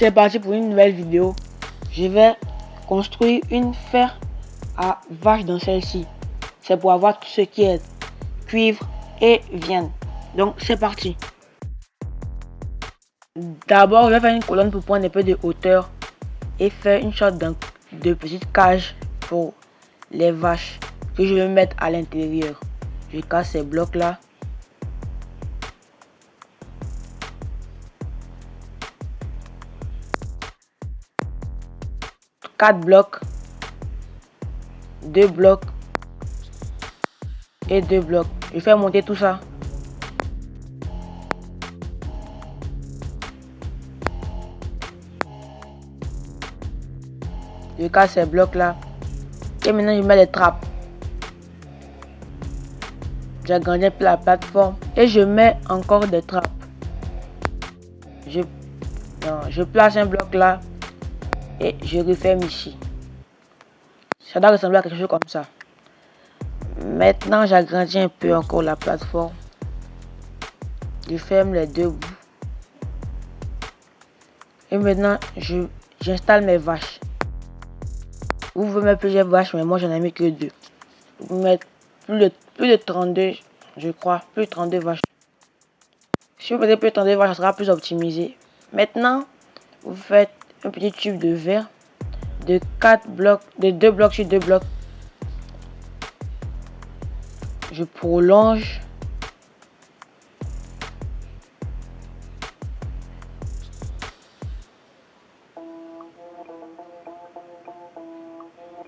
C'est parti pour une nouvelle vidéo. Je vais construire une fer à vache dans celle-ci. C'est pour avoir tout ce qui est cuivre et viande. Donc c'est parti. D'abord, je vais faire une colonne pour prendre un peu de hauteur et faire une sorte de petite cage pour les vaches que je vais mettre à l'intérieur. Je casse ces blocs là. Quatre blocs, 2 blocs et 2 blocs. Je fais monter tout ça. Je casse ces blocs là. Et maintenant je mets les trappes. J'agrandis un peu la plateforme et je mets encore des trappes. Je place un bloc là et je referme ici. Ça doit ressembler à quelque chose comme ça. Maintenant j'agrandis un peu encore la plateforme. Je ferme les deux bouts. Et maintenant j'installe mes vaches. Vous pouvez mettre plusieurs vaches, mais moi j'en ai mis que 2. Vous pouvez mettre plus de 32, je crois, plus de 32 vaches. Si vous mettez plus de 32 vaches, ça sera plus optimisé. Maintenant, vous faites un petit tube de verre de 4 blocs, de 2 blocs sur 2 blocs. Je prolonge.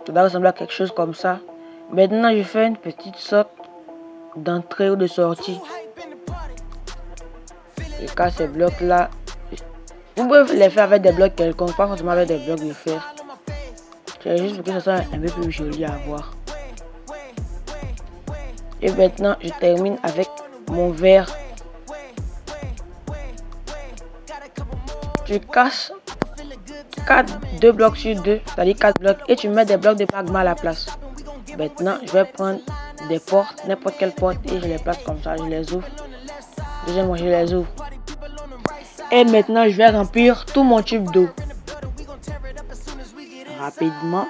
Ça doit ressembler à quelque chose comme ça. Maintenant, je fais une petite sorte d'entrée ou de sortie. Je casse ces blocs là. Vous pouvez les faire avec des blocs quelconques, pas forcément avec des blocs de fer. C'est juste pour que ça soit un peu plus joli à voir. Et maintenant, je termine avec mon verre. Tu casses 2 blocs sur 2, c'est-à-dire 4 blocs, et tu mets des blocs de magma à la place. Maintenant, je vais prendre des portes, n'importe quelle porte, et je les place comme ça, je les ouvre. Deuxièmement, je les ouvre. Et maintenant, je vais remplir tout mon tube d'eau. Rapidement.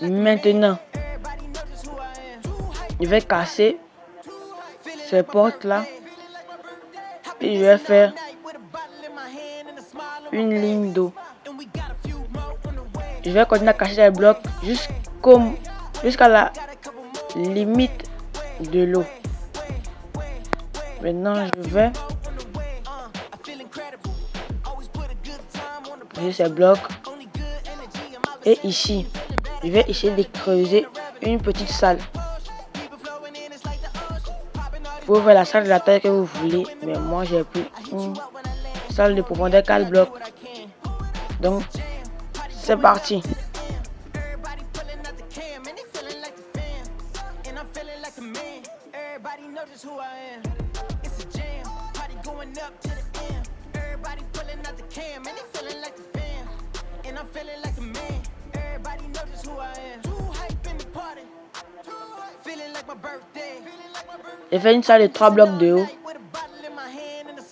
Maintenant, je vais casser ces portes là et je vais faire une ligne d'eau. Je vais continuer à cacher les blocs jusqu'à la limite de l'eau. Maintenant, je vais poser ces blocs et ici, je vais essayer de creuser une petite salle. Vous pouvez faire la salle de la taille que vous voulez, mais moi j'ai pris une salle de profondeur 4 blocs. Donc, c'est parti. J'ai fait une salle de 3 blocs de haut.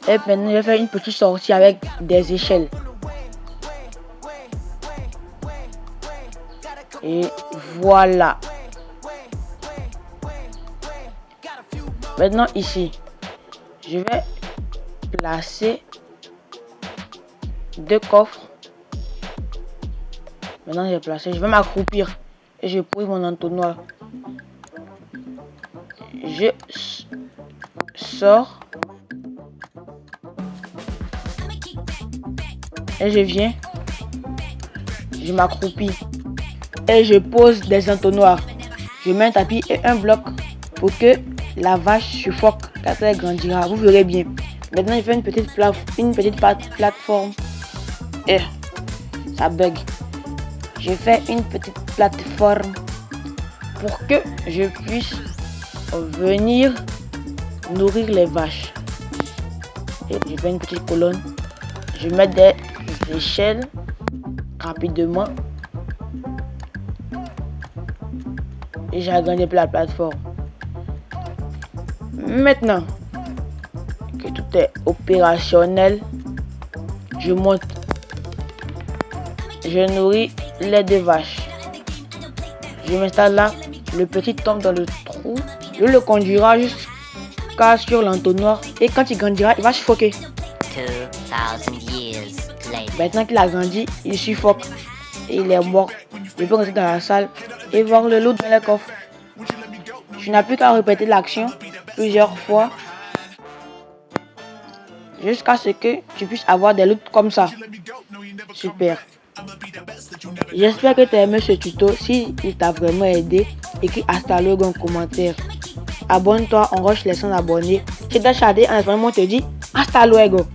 Et maintenant, je vais faire une petite sortie avec des échelles. Et voilà. Maintenant, ici, je vais placer 2 coffres. Maintenant, j'ai placé. Je vais m'accroupir et je pose mon entonnoir. Je sors et je viens. Je m'accroupis et je pose des entonnoirs. Je mets un tapis et un bloc pour que la vache suffoque quand elle grandira. Vous verrez bien. Maintenant, je fais une petite plateforme et ça bug. Je fais une petite plateforme pour que je puisse venir nourrir les vaches. Et je fais une petite colonne. Je mets des échelles rapidement et j'agrandis la plateforme. Maintenant que tout est opérationnel, je monte. Je nourris les 2 vaches. Je m'installe là, le petit tombe dans le trou. Je le conduira jusqu'à sur l'entonnoir et quand il grandira, il va suffoquer. 2000 years later. Maintenant qu'il a grandi, il suffoque et il est mort. Je peux rentrer dans la salle et voir le loup dans les coffres. Tu n'as plus qu'à répéter l'action plusieurs fois jusqu'à ce que tu puisses avoir des loups comme ça. Super. J'espère que tu as aimé ce tuto. Si il t'a vraiment aidé, écris hasta luego en commentaire. Abonne-toi, on rush les 100 abonnés. C'est Dachadé, en espérant, on te dit hasta luego.